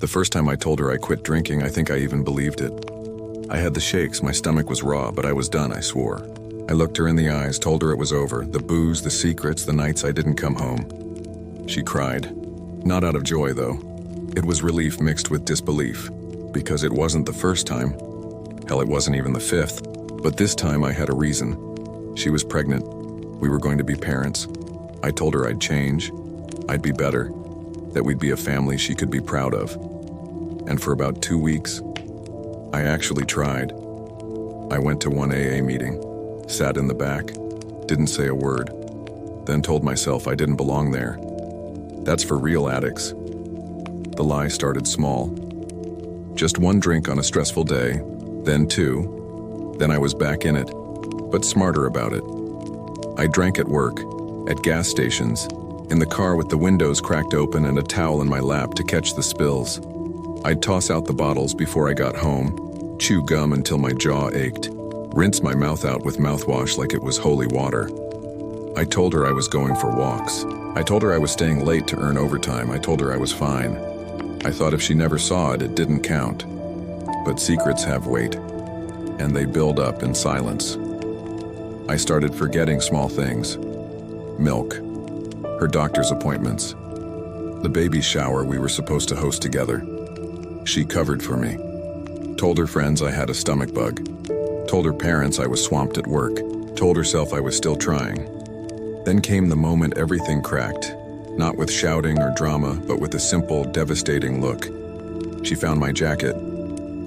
The first time I told her I quit drinking, I think I even believed it. I had the shakes, my stomach was raw, but I was done, I swore. I looked her in the eyes, told her it was over, the booze, the secrets, the nights I didn't come home. She cried. Not out of joy, though. It was relief mixed with disbelief, because it wasn't the first time. Hell, it wasn't even the fifth. But this time I had a reason. She was pregnant. We were going to be parents. I told her I'd change. I'd be better. That we'd be a family she could be proud of. And for about 2 weeks, I actually tried. I went to one AA meeting, sat in the back, didn't say a word, then told myself I didn't belong there. That's for real addicts. The lie started small. Just 1 drink on a stressful day, then 2, then I was back in it, but smarter about it. I drank at work, at gas stations, in the car with the windows cracked open and a towel in my lap to catch the spills. I'd toss out the bottles before I got home, chew gum until my jaw ached, rinse my mouth out with mouthwash like it was holy water. I told her I was going for walks. I told her I was staying late to earn overtime. I told her I was fine. I thought if she never saw it, it didn't count. But secrets have weight, and they build up in silence. I started forgetting small things. Milk, her doctor's appointments, the baby shower we were supposed to host together. She covered for me. Told her friends I had a stomach bug. Told her parents I was swamped at work. Told herself I was still trying. Then came the moment everything cracked. Not with shouting or drama, but with a simple, devastating look. She found my jacket.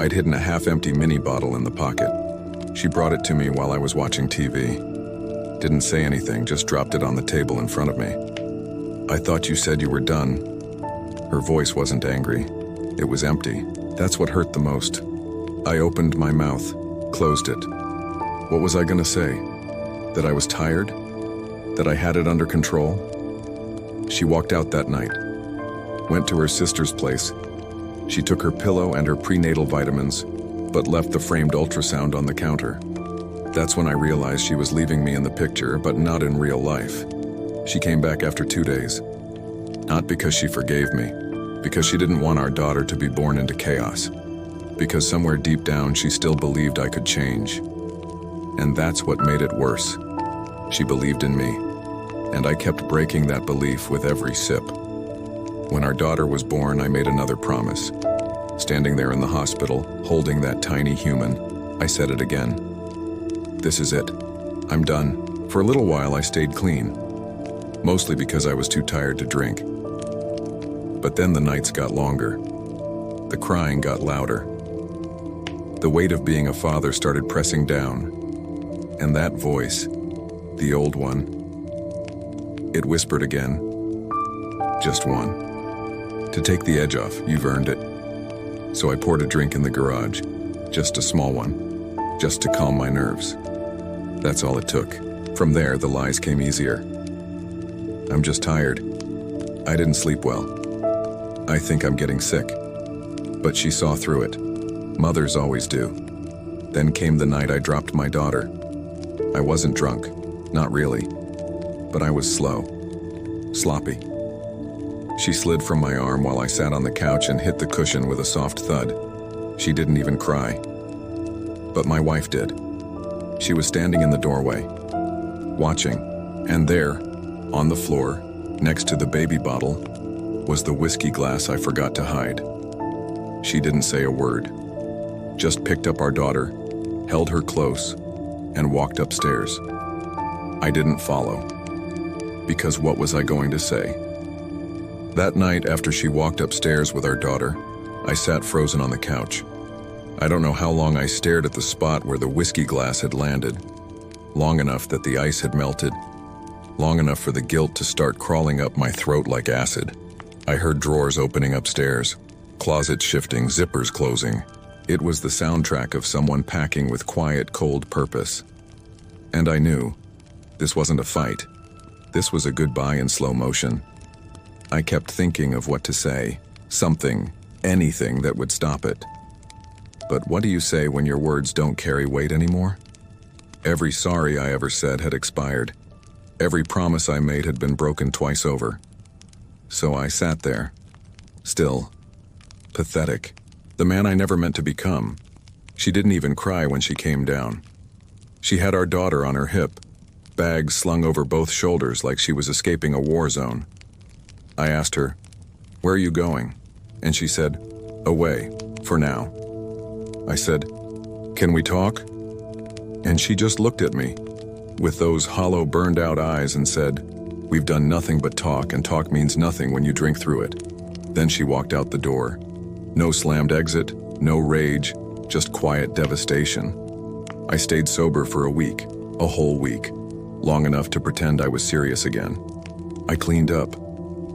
I'd hidden a half-empty mini bottle in the pocket. She brought it to me while I was watching TV. Didn't say anything, just dropped it on the table in front of me. I thought you said you were done. Her voice wasn't angry. It was empty. That's what hurt the most. I opened my mouth, closed it. What was I gonna say? That I was tired? That I had it under control? She walked out that night. Went to her sister's place. She took her pillow and her prenatal vitamins, but left the framed ultrasound on the counter. That's when I realized she was leaving me in the picture, but not in real life. She came back after 2 days. Not because she forgave me, because she didn't want our daughter to be born into chaos. Because somewhere deep down she still believed I could change. And that's what made it worse. She believed in me, and I kept breaking that belief with every sip. When our daughter was born, I made another promise. Standing there in the hospital, holding that tiny human, I said it again. This is it. I'm done. For a little while I stayed clean, mostly because I was too tired to drink. But then the nights got longer. The crying got louder. The weight of being a father started pressing down. And that voice, the old one, it whispered again. Just one. To take the edge off, you've earned it. So I poured a drink in the garage, just a small one, just to calm my nerves. That's all it took. From there, the lies came easier. I'm just tired. I didn't sleep well. I think I'm getting sick. But she saw through it. Mothers always do. Then came the night I dropped my daughter. I wasn't drunk, not really. But I was slow, sloppy. She slid from my arm while I sat on the couch and hit the cushion with a soft thud. She didn't even cry. But my wife did. She was standing in the doorway, watching, and there, on the floor, next to the baby bottle, was the whiskey glass I forgot to hide. She didn't say a word, just picked up our daughter, held her close, and walked upstairs. I didn't follow, because what was I going to say? That night, after she walked upstairs with our daughter, I sat frozen on the couch. I don't know how long I stared at the spot where the whiskey glass had landed. Long enough that the ice had melted. Long enough for the guilt to start crawling up my throat like acid. I heard drawers opening upstairs, closets shifting, zippers closing. It was the soundtrack of someone packing with quiet, cold purpose. And I knew, this wasn't a fight. This was a goodbye in slow motion. I kept thinking of what to say, something, anything that would stop it. But what do you say when your words don't carry weight anymore? Every sorry I ever said had expired. Every promise I made had been broken twice over. So I sat there, still, pathetic. The man I never meant to become. She didn't even cry when she came down. She had our daughter on her hip, bags slung over both shoulders like she was escaping a war zone. I asked her, "Where are you going?" And she said, "Away, for now." I said, "Can we talk?" And she just looked at me with those hollow, burned-out eyes and said, "We've done nothing but talk, and talk means nothing when you drink through it." Then she walked out the door. No slammed exit, no rage, just quiet devastation. I stayed sober for a week, a whole week, long enough to pretend I was serious again. I cleaned up,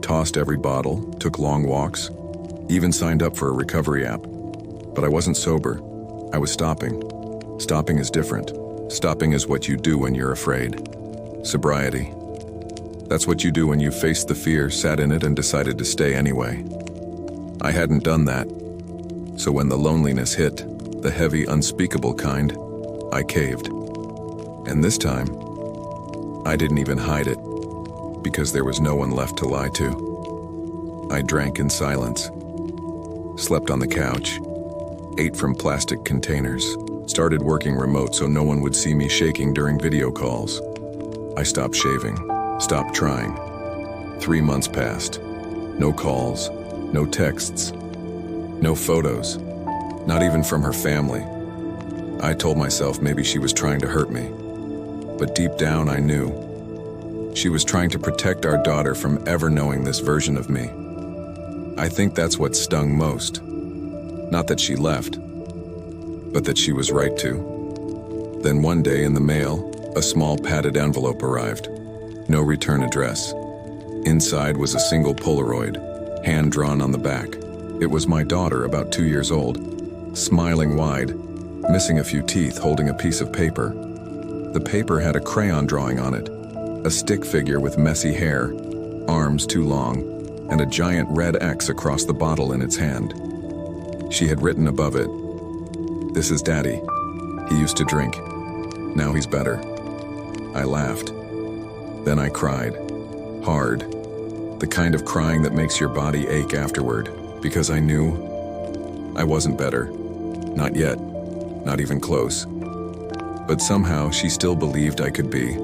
tossed every bottle, took long walks, even signed up for a recovery app. But I wasn't sober. I was stopping. Stopping is different. Stopping is what you do when you're afraid. Sobriety. That's what you do when you faced the fear, sat in it, and decided to stay anyway. I hadn't done that. So when the loneliness hit, the heavy, unspeakable kind, I caved. And this time, I didn't even hide it, because there was no one left to lie to. I drank in silence, slept on the couch, ate from plastic containers, started working remote so no one would see me shaking during video calls. I stopped shaving, stopped trying. 3 months passed. No calls, no texts, no photos, not even from her family. I told myself maybe she was trying to hurt me, but deep down I knew. She was trying to protect our daughter from ever knowing this version of me. I think that's what stung most. Not that she left, but that she was right to. Then one day in the mail, a small padded envelope arrived. No return address. Inside was a single Polaroid, hand-drawn on the back. It was my daughter, about 2 years old, smiling wide, missing a few teeth, holding a piece of paper. The paper had a crayon drawing on it, a stick figure with messy hair, arms too long, and a giant red X across the bottle in its hand. She had written above it, "This is Daddy. He used to drink. Now he's better." I laughed. Then I cried. Hard. The kind of crying that makes your body ache afterward, because I knew I wasn't better. Not yet. Not even close. But somehow she still believed I could be.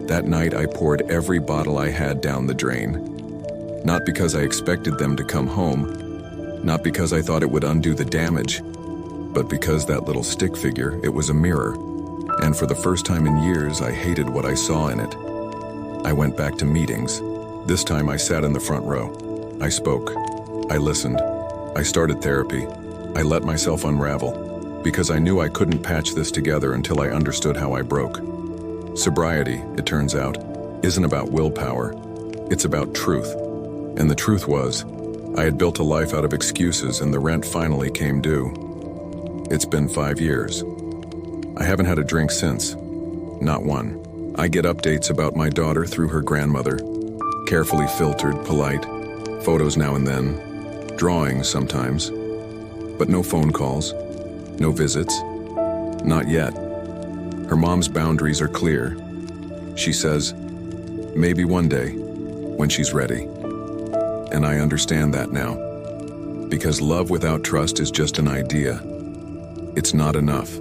That night I poured every bottle I had down the drain. Not because I expected them to come home, not because I thought it would undo the damage, but because that little stick figure, it was a mirror. And for the first time in years, I hated what I saw in it. I went back to meetings. This time I sat in the front row. I spoke. I listened. I started therapy. I let myself unravel, because I knew I couldn't patch this together until I understood how I broke. Sobriety, it turns out, isn't about willpower. It's about truth. And the truth was, I had built a life out of excuses and the rent finally came due. It's been 5 years. I haven't had a drink since. Not one. I get updates about my daughter through her grandmother. Carefully filtered, polite. Photos now and then. Drawings sometimes. But no phone calls. No visits. Not yet. Her mom's boundaries are clear. She says, maybe one day, when she's ready. And I understand that now. Because love without trust is just an idea. It's not enough.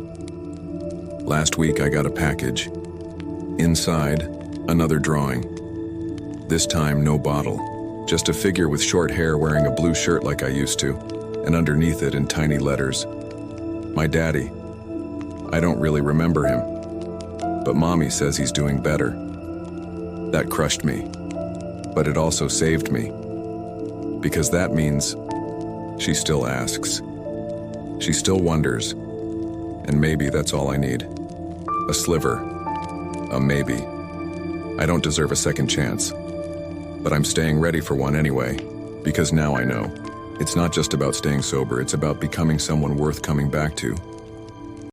Last week I got a package. Inside, another drawing. This time, no bottle. Just a figure with short hair wearing a blue shirt like I used to, and underneath it in tiny letters, my daddy. I don't really remember him, but Mommy says he's doing better. That crushed me, but it also saved me, because that means she still asks. She still wonders, and maybe that's all I need. A sliver, a maybe. I don't deserve a second chance, but I'm staying ready for one anyway, because now I know. It's not just about staying sober, it's about becoming someone worth coming back to.